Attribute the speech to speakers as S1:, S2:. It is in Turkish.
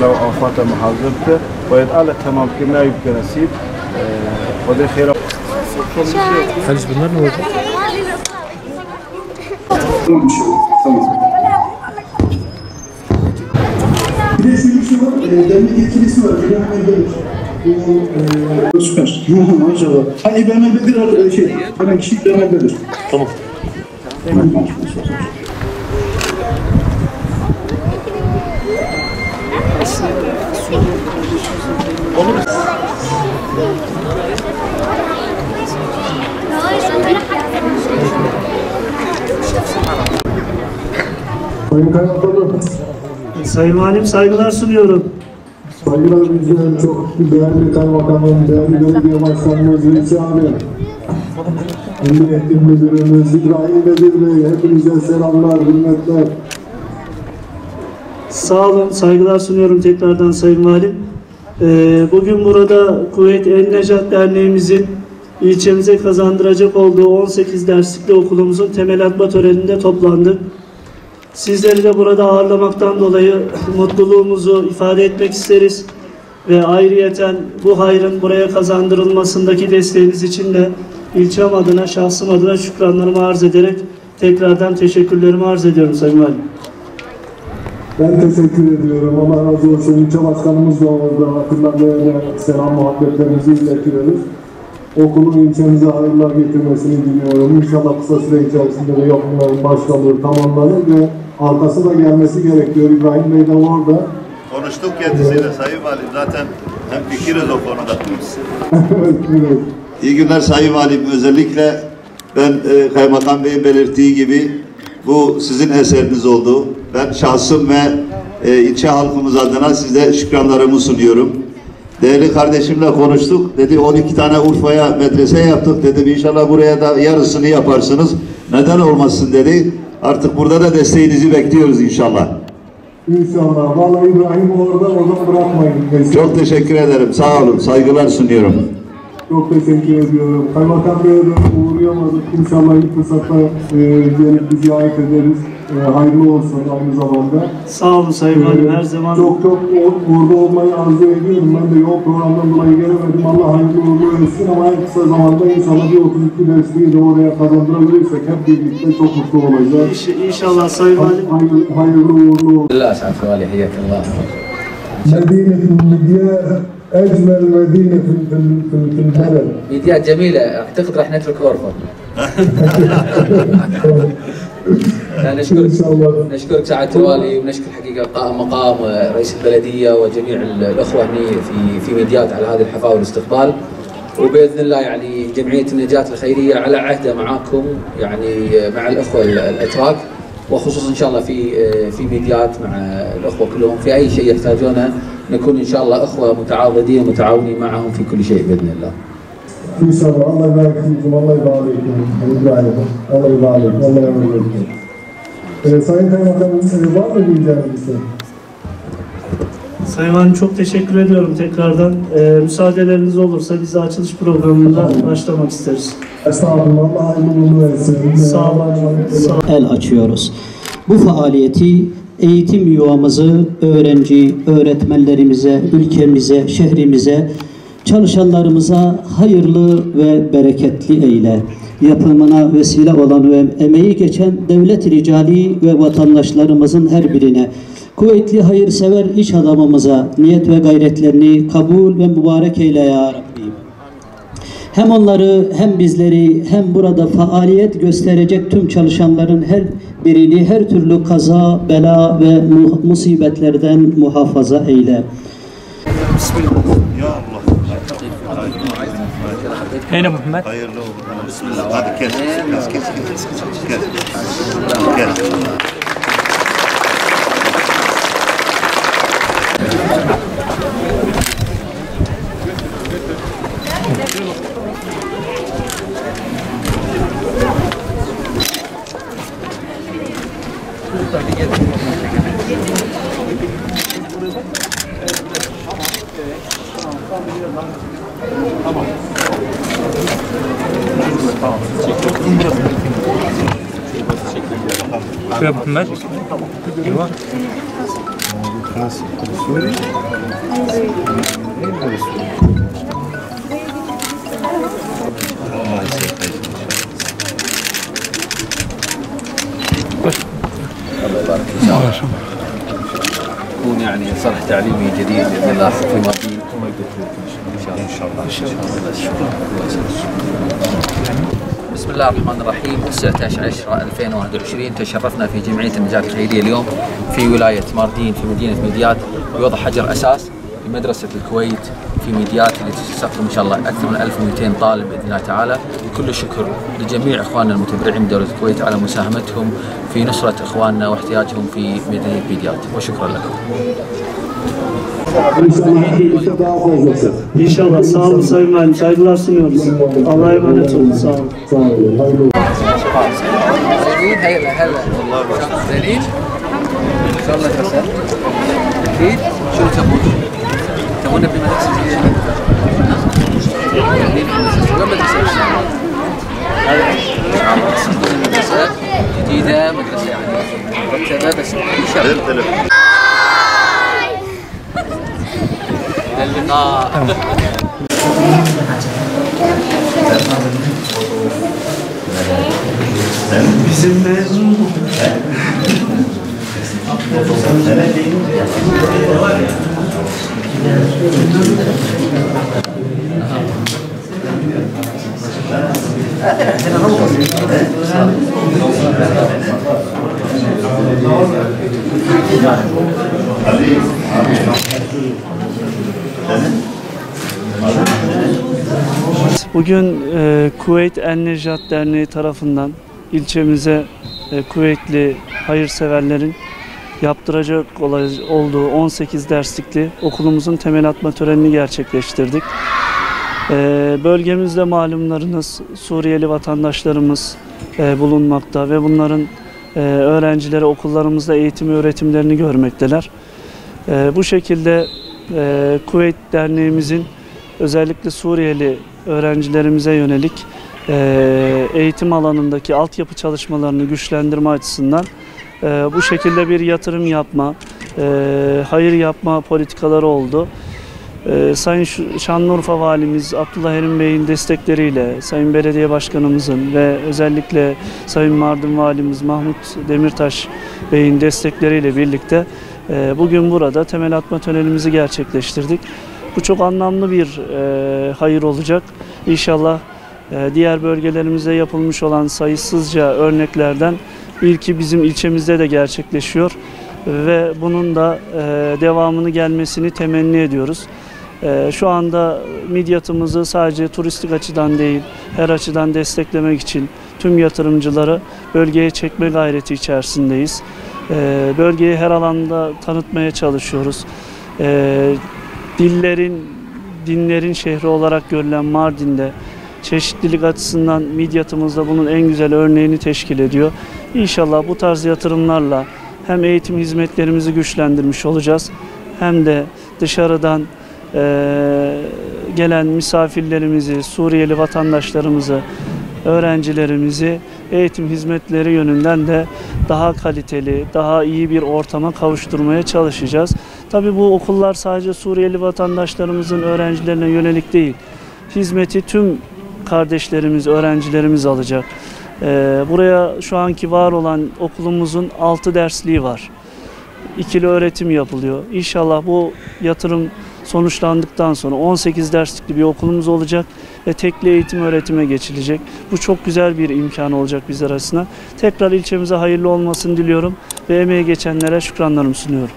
S1: لو أوقات محاضرته ويتقال تمام كنا يمكن أسيب وده خير.
S2: خليش بالنار ولا؟
S3: Bir de şöyle bir şey var, demlik yetkilisi var, İbrahim Bedir. Süper, maşallah. Ha, İbrahim Bedir, hemen kişi İbrahim Bedir.
S2: Tamam.
S3: Sayın Kaymakamım.
S4: Sayın Valim, saygılar sunuyorum.
S3: Saygılar bizden çok değerli Kaymakamım, değerli belediye başkanımız Hüseyin abi. Emniyet Müdürümüz İbrahim Bedir Bey, hepinize selamlar, hürmetler.
S4: Sağ olun, saygılar sunuyorum tekrardan Sayın Valim. Bugün burada Kuveyt El Necat Derneğimizin ilçemize kazandıracak olduğu 18 derslikli okulumuzun temel atma töreninde toplandık. Sizleri de burada ağırlamaktan dolayı mutluluğumuzu ifade etmek isteriz. Ve ayrıyeten bu hayrın buraya kazandırılmasındaki desteğiniz için de ilçem adına, şahsım adına şükranlarımı arz ederek tekrardan teşekkürlerimi arz ediyorum Sayın Valim.
S3: Ben teşekkür ediyorum. Allah razı olsun. İlçe başkanımız da orada. Hakkında böyle selam muhabbetlerimizi iletiyoruz. Okulun ilçemize hayırlar getirmesini diliyorum. İnşallah kısa süre içerisinde de yapımların başlanır, tamamlanır ve arkası da gelmesi gerekiyor. İbrahim Bey de orada.
S5: Konuştuk kendisiyle Sayın Valim. Zaten hem fikiriz o konuda.
S3: Evet.
S5: İyi günler Sayın Valim. Özellikle ben Kaymakam Bey'in belirttiği gibi bu sizin eseriniz oldu. Ben şahsım ve ilçe halkımız adına size şükranlarımı sunuyorum. Değerli kardeşimle konuştuk. Dedi 12 tane Urfa'ya medrese yaptık. Dedim inşallah buraya da yarısını yaparsınız. Neden olmasın dedi. Artık burada da desteğinizi bekliyoruz inşallah.
S3: İnşallah. Vallahi İbrahim oradan bırakmayın.
S5: Çok teşekkür ederim. Sağ olun. Saygılar sunuyorum.
S3: Çok teşekkür ediyorum. Kaymakam Bey'e de uğrayamadık. İnşallah ilk fırsatta gelip bir ziyaret ederiz. Hayırlı olsun aynı zamanda.
S4: Sağ olun Sayın Valim, her zaman.
S3: Çok orada olmayı arzu ediyorum. Ben de yol programından dolayı gelemedim. Allah hayırlı uğurlu etsin ama en kısa zamanda inşallah bir 32 dersliği de oraya kazandırabilirsek hep birlikte çok mutlu olacağız.
S4: İnşallah Sayın Valim.
S3: Hayırlı uğurlu olsun.
S6: الله سعد فوالي حياك الله.
S3: مدينة المدياء أجمل مدينة في البلد.
S6: ميديات جميلة، أعتقد راح نترك غرفة. نشكرك سعادة الوالي ونشكر حقيقة مقام رئيس البلدية وجميع الأخوة هني في ميديات على هذه الحفاوة والاستقبال. وبإذن الله يعني جمعية النجاة الخيرية على عهدة معاكم يعني مع الأخوة الأتراك وخصوصا إن شاء الله في ميديات مع الأخوة كلهم في أي شيء يحتاجونه نكون إن شاء الله أخوة متعاضدين متعاونين معهم في كل شيء بإذن الله.
S3: İnşallah. Allah ibaret fiikum, Allah ibaret fiikum. Allah ibaret, Allah ibaret fiikum. Sayın Kaymakamım, var mı diyeceğiniz bir şey?
S4: Sayın Valim, çok teşekkür ediyorum tekrardan. Müsaadeleriniz olursa bize açılış programında başlamak isteriz.
S3: Estağfurullah, Allah hayırlı uğurlu etsin.
S4: Sağ olun.
S7: El açıyoruz. Bu faaliyeti eğitim yuvamızı öğrenci, öğretmenlerimize, ülkemize, şehrimize, çalışanlarımıza hayırlı ve bereketli eyle. Yapımına vesile olan ve emeği geçen devlet ricali ve vatandaşlarımızın her birine, kuvvetli hayırsever iş adamımıza niyet ve gayretlerini kabul ve mübarek eyle ya Rabbi. Hem onları hem bizleri hem burada faaliyet gösterecek tüm çalışanların her birini her türlü kaza, bela ve musibetlerden muhafaza eyle.
S5: Bismillah. Ya Allah.
S2: Heyne Muhammed.
S5: Hayırlı olsun. Bismillah. Hadi kes. Kes.
S2: Şuraya Muhammed.
S1: Nasıl? Suriye?
S6: الله يبارك ان شاء الله. يكون يعني صرح تعليمي جديد باذن الله في ماضي. ان شاء الله. بسم الله الرحمن الرحيم. 19/10/2021 تشرفنا في جمعية النجاة الخيرية اليوم في ولاية ماردين في مدينة ميديات بوضع حجر أساس لمدرسة الكويت في ميديات اللي تستقبل إن شاء الله أكثر من 1200 طالب بإذن الله تعالى. كل الشكر لجميع إخواننا المتبرعين بدولة الكويت على مساهمتهم في nusrat إخواننا واحتياجهم في مدينة ميديات وشكرا لكم.
S4: İnşallah. Sağ olun Sayın Valim. Saygılar sunuyoruz. Allah'a emanet olun. Sağ olun.
S6: هلا هلا زينين ان شاء الله تحسن اكيد. شنو تبون؟ تبون نبني مدرسه جديده؟ وين مدرسه؟ هذا مدرسه جديده، مدرسه يعني مرتبه بس ان شاء الله. اللقاء.
S4: Bizim mezun Bugün Kuveyt En-Nejat Derneği tarafından ilçemize Kuveytli hayırseverlerin yaptıracak olduğu 18 derslikli okulumuzun temel atma törenini gerçekleştirdik. Bölgemizde malumlarınız Suriyeli vatandaşlarımız bulunmakta ve bunların öğrencileri okullarımızda eğitim ve öğretimlerini görmekteler. Bu şekilde Kuveyt Derneğimizin özellikle Suriyeli öğrencilerimize yönelik eğitim alanındaki altyapı çalışmalarını güçlendirme açısından bu şekilde bir yatırım yapma, hayır yapma politikaları oldu. Sayın Şanlıurfa Valimiz Abdullah Erim Bey'in destekleriyle, Sayın Belediye Başkanımızın ve özellikle Sayın Mardin Valimiz Mahmut Demirtaş Bey'in destekleriyle birlikte bugün burada temel atma törenimizi gerçekleştirdik. Bu çok anlamlı bir hayır olacak. İnşallah diğer bölgelerimizde yapılmış olan sayısızca örneklerden ilki bizim ilçemizde de gerçekleşiyor ve bunun da devamını gelmesini temenni ediyoruz. Şu anda Midyat'ımızı sadece turistik açıdan değil, her açıdan desteklemek için tüm yatırımcıları bölgeye çekme gayreti içerisindeyiz. Bölgeyi her alanda tanıtmaya çalışıyoruz. Dinlerin şehri olarak görülen Mardin'de çeşitlilik açısından Midyat'ımızda bunun en güzel örneğini teşkil ediyor. İnşallah bu tarz yatırımlarla hem eğitim hizmetlerimizi güçlendirmiş olacağız hem de dışarıdan gelen misafirlerimizi, Suriyeli vatandaşlarımızı, öğrencilerimizi eğitim hizmetleri yönünden de daha kaliteli, daha iyi bir ortama kavuşturmaya çalışacağız. Tabii bu okullar sadece Suriyeli vatandaşlarımızın öğrencilerine yönelik değil. Hizmeti tüm kardeşlerimiz, öğrencilerimiz alacak. Buraya şu anki var olan okulumuzun 6 dersliği var. İkili öğretim yapılıyor. İnşallah bu yatırım sonuçlandıktan sonra 18 derslikli bir okulumuz olacak ve tekli eğitim öğretime geçilecek. Bu çok güzel bir imkan olacak bizler arasında. Tekrar ilçemize hayırlı olmasını diliyorum ve emeği geçenlere şükranlarımı sunuyorum.